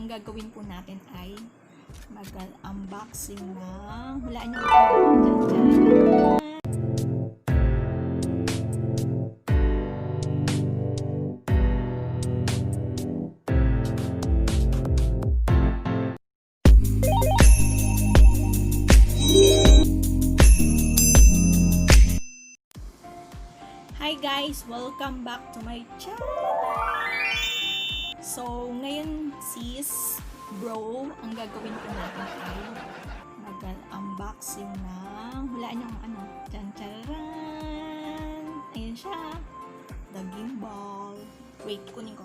ang gagawin po natin ay mag-unboxing ng hulaan niyo po. Hi guys! Welcome back to my channel! So, ngayon sis, bro, ang gagawin po natin ay mag-unboxing ng hulaan niyo ang ano, tsan-tsaran! Ayan siya, the gimbal. Wait, kunin ko.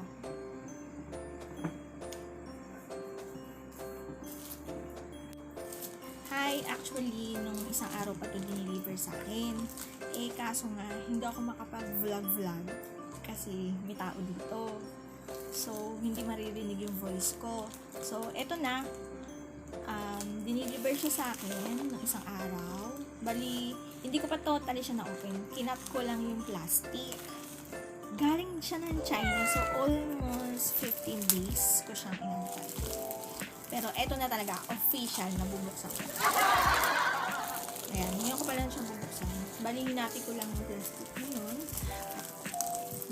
Hi, actually, nung isang araw pa ito diniliver sa akin. Eh, kaso nga, hindi ako makapag-vlog kasi may tao dito. So, hindi maririnig yung voice ko. So, eto na. Diniliver siya sa akin ng isang araw. Bali, hindi ko pa totally siya na-open. Kinap ko lang yung plastic. Galing siya ng China. So, almost 15 days ko siyang inantay. Pero eto na talaga, official na bubuksan ko. Ayan, ngayon ko pa lang siyang bubuksan. Bali, hinati ko lang yung plastic ngayon.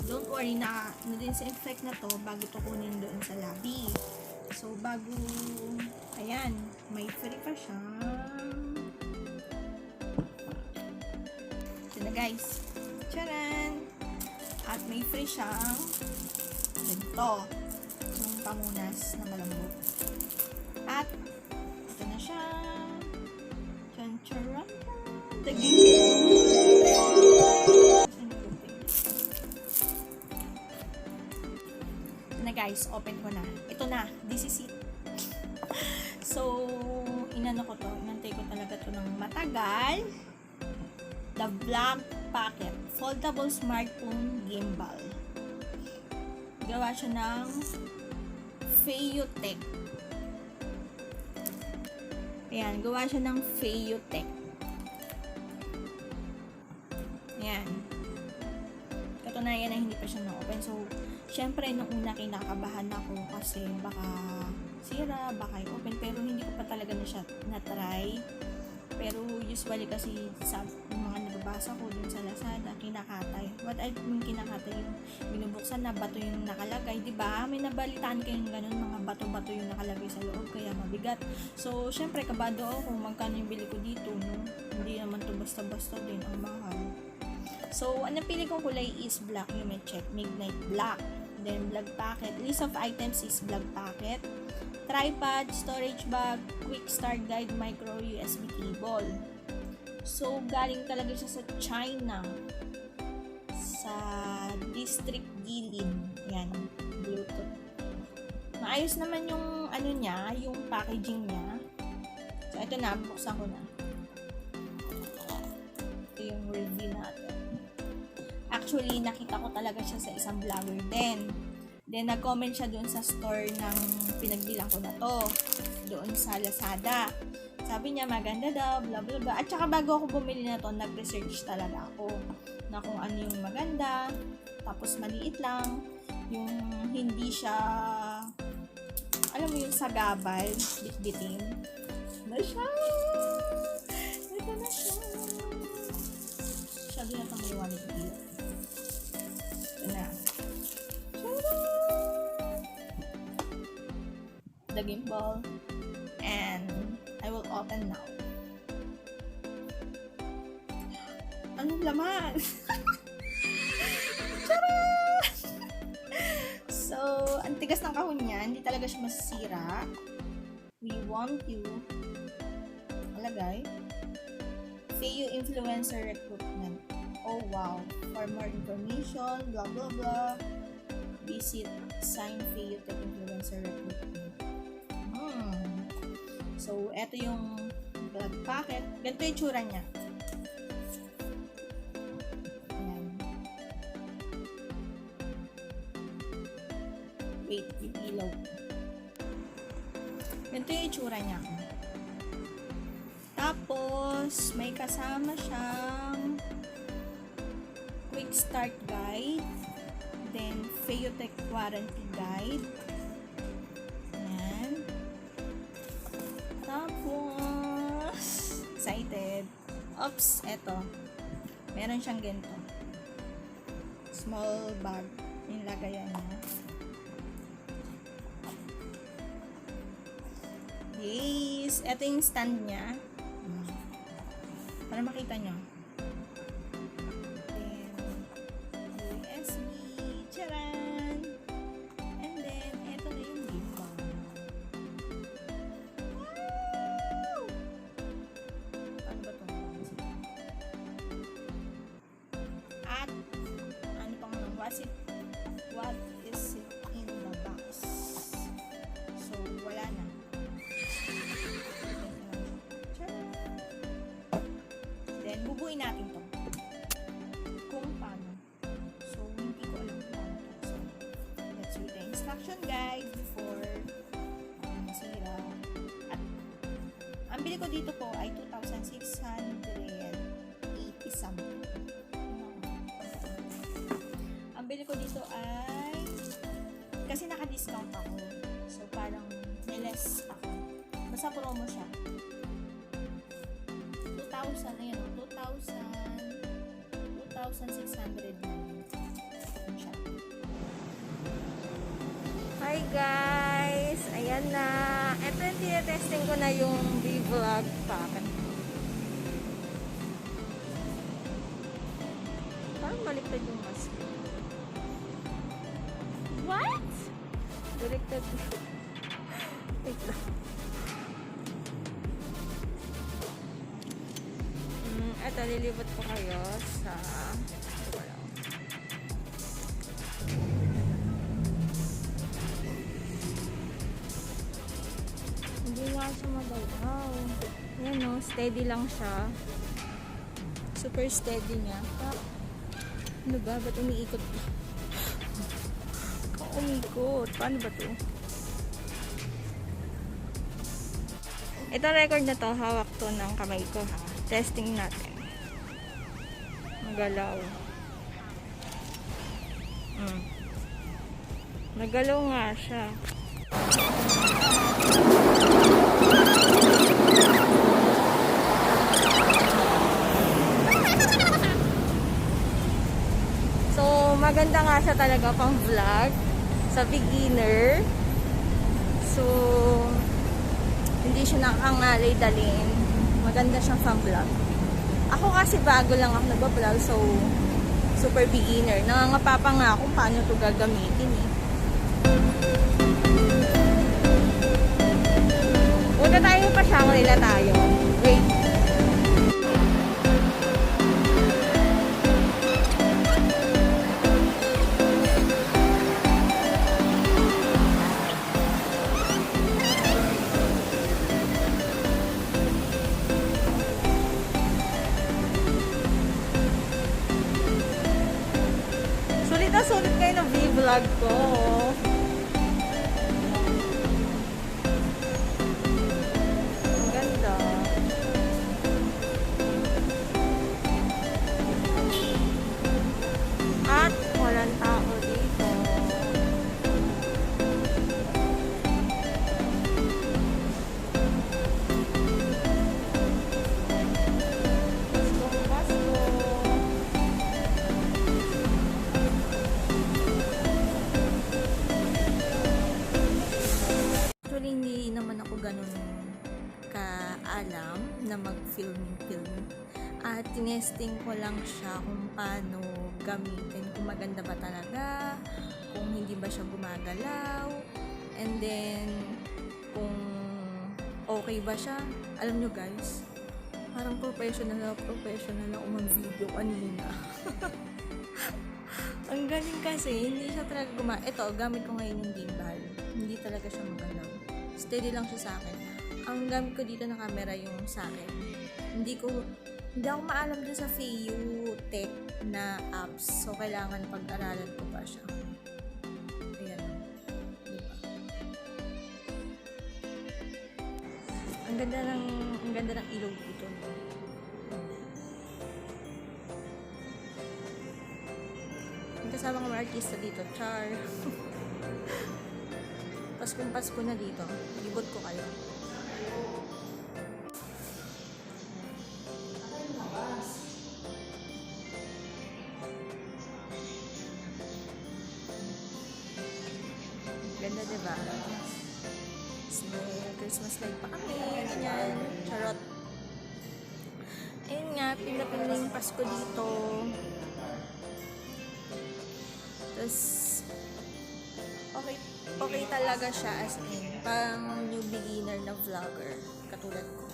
Don't worry, na-disinfect na to bago to kunin doon sa lobby. So, bago, ayan, may free pa siya. Ito na guys. Charan! At may free siyang ganito. Yung pamunas na malambot. At, ito na siya. Chan-charan! Na guys, open ko na. Ito na, this is it. So, inano ko to, inantay ko talaga to ng matagal. The Black Pocket Foldable Smartphone Gimbal. Gawa siya ng Feiyutech. Ayan, gawa siya ng Feiyutech. Ayan. Katunayan na hindi pa siya na-open. So, syempre, nung una kinakabahan ako kasi baka sira, baka i-open. Pero hindi ko pa talaga na siya na-try. Pero usually kasi sa mga nababasa ko dun sa Lazada, kinakatay. What I mean kinakatay, yung binubuksan na bato yung nakalagay. Diba? May nabalitaan kayong ganun, mga bato-bato yung nakalagay sa loob, kaya mabigat. So, syempre, kabado ako kung magkano yung bili ko dito, no? Hindi naman to basta-basta din, ang mahal. So, ang napili kong kulay is black. You may check. Midnight black. Then, Black Pocket. List of items is Black Pocket. Tripod, storage bag, quick start guide, micro USB cable. So, galing talaga siya sa China. Sa District Guilin. Yan. Bluetooth. Maayos naman yung ano niya, yung packaging niya. So, ito na. Buksan ko na. Ito yung review natin. Actually, nakita ko talaga siya sa isang vlogger din. Then, nag-comment siya doon sa store ng pinagbilang ko na to. Doon sa Lazada. Sabi niya, maganda daw, blah, blah, blah. At saka bago ako bumili na to, nag-research talaga ako na kung ano yung maganda. Tapos, maliit lang. Yung hindi siya, alam mo yung sagabal, bitbitin. Na siya! Ito na siya! Siya din na itong maliwanag dito. Na. The gimbal, and I will open now. Anong laman? So, ang tigas ng kahon niya, hindi talaga siya masisira. We want you alagay Feiyu Influencer Recruitment. Oh wow, for more information, blah blah blah, visit sign Feiyutech Influencer Recruitment. So, eto yung Black Pocket. Ganito yung tsura niya. Ayan. Wait, yung ilaw. Ganito yung tsura niya. Tapos, may kasama siyang quick start guide, then Feiyutech warranty guide. Ayan. Oops, eto. Meron siyang ganito. Small bag. Yung lagayan niya. Yes! Eto yung stand niya. Para makita nyo. Then, USB. Charan! And then, eto na yung gift bag. Wow! Ano ba ito? At, ano pang what is it in the box? So, wala na. Then, bubuin natin to. Kung paano. So, hindi ko alam kung paano to. So, let's read the instruction guide before masira. At, ang bili ko dito po ay 2,680 something. Ang bili ko dito ay kasi naka-discount ako. So, parang niles ako. Basta promo siya. 2,000, ayan o, 2,600 siya. Hi guys! Ayan na. Ito yung tinetesting ko na yung V-Vlog packet. Parang baliktad yung mask. What? Baliktad. Wait lang. Ito, lilibot ko kayo sa hindi nga siya magalaw. Yan o, steady lang siya. Super steady niya. Ano ba? Ba't umiikot? Umikot. Paano ba to? Ito record na to, hawak to ng kamay ko ha. Testing natin. Magalaw. Nagalaw nga siya. So, maganda nga siya talaga pang vlog sa beginner. So, hindi siya nakangalay dalhin. Maganda siyang pang vlog. Ako kasi bago lang ako nagba-vlog, so super beginner. Nangangapa pa nga kung paano ito gagamitin eh. Una tayo pa Shangri-La tayo. Wait. Sulit kayo ng vlog ko. Ang ganda. At walang tao dito. Hindi naman ako ganun kaalam na mag-film. At tinesting ko lang siya kung paano gamitin, kung maganda ba talaga, kung hindi ba siya gumagalaw, and then kung okay ba siya. Alam nyo guys, parang professional ako mag-video kanina. Ang galing kasi, hindi siya talaga ito, gamit ko ngayon yung gimbal. Hindi talaga siya magalaw. Steady lang siya sa akin. Ang gamit ko dito na camera yung sa akin. Hindi ako maalam dun sa FEU Tech na apps. So, kailangan pag-aralan ko pa siya. Ayan. Diba? Ang ganda ng ilaw dito. Kasama ko mga artista dito, Char. Pasko na dito. Libot ko kayo. Christmas light pa kami, ganyan, charot. Ayun nga, pinapin yung Pasko dito. Tapos, okay talaga siya as in, parang new beginner na vlogger, katulad ko.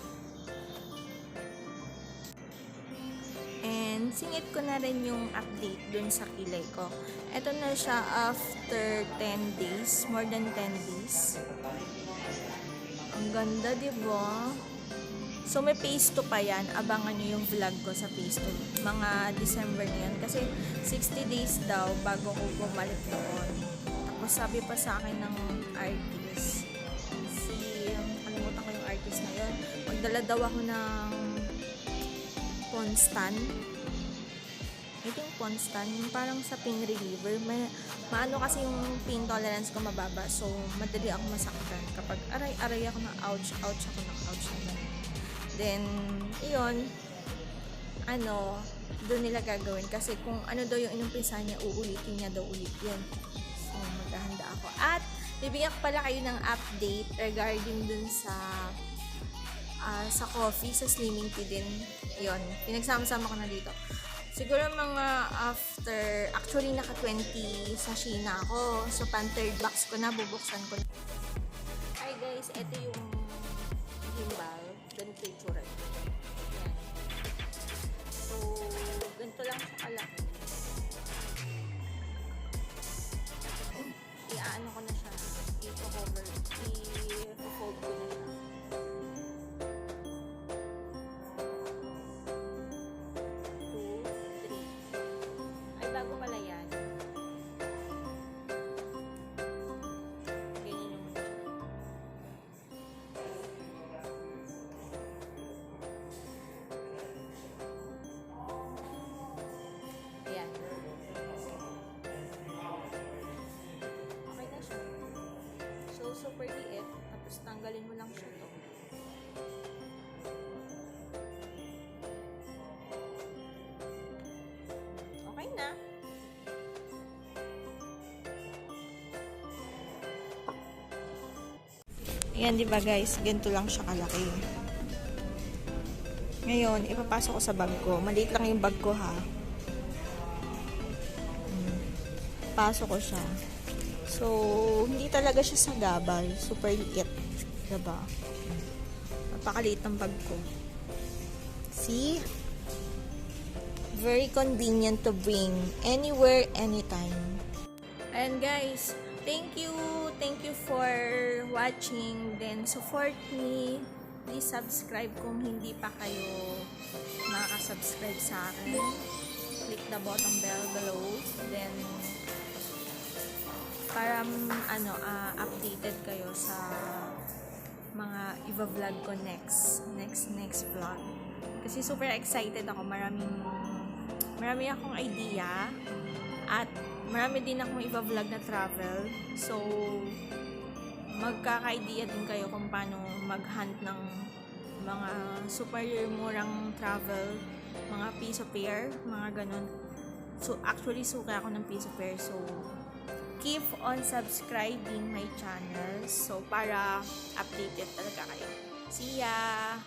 And singit ko na rin yung update dun sa kilay ko. Ito na siya after 10 days, more than 10 days. Ang ganda, diba? So may phase 2 pa yan. Abangan nyo yung vlog ko sa phase 2. Mga December na yan. Kasi 60 days daw bago ko bumalik doon. Tapos sabi pa sa akin ng artist, kalimutan ko yung artist na yun, magdala daw ako ng Ponstan. Ito yung Ponstan, yung parang sa pain reliever. Maano kasi yung pain tolerance ko mababa. So, madali ako masaktan. Kapag aray-aray ako ng ouch na. Then, iyon, doon nila gagawin. Kasi kung ano daw yung inumpisa niya, uulitin niya daw ulit yun. So, maghahanda ako. At, bibigyan ko pala kayo ng update regarding dun sa coffee, sa slimming tea din. Yun, pinagsama-sama ko na dito. Siguro mga actually naka 20 sachet na ako. So, pan-third box ko na, bubuksan ko na. Hi guys, ito yung gimbal. Ganito yung tsura. Yan. So, ganito lang siya kalaki. I-ano ko na siya. I-fold ko na siya. Bago pala yan. Ganyan yung muna siya. Ayan. Okay na siya. So, super liit. Tapos tanggalin mo lang siya to. Okay na. Ayan, diba guys? Ganito lang siya kalaki. Ngayon, ipapasok ko sa bag ko. Maliit lang yung bag ko, ha? Pasok ko siya. So, hindi talaga siya sa gabal. Super liit. Diba? Napakaliit ng bag ko. See? Very convenient to bring anywhere, anytime. And guys, thank you for watching. Then support me. Please subscribe kung hindi pa kayo makaka-subscribe sa akin. Click the button bell below. Then para updated kayo sa mga i-vlog ko next vlog. Kasi super excited ako. Marami akong idea at marami din akong i-vlog na travel. So, magkaka-idea din kayo kung paano mag-hunt ng mga super murang travel, mga piso pair, mga ganun. So, actually, suka ako ng piso pair. So, keep on subscribing my channel. So, para updated talaga kayo. See ya!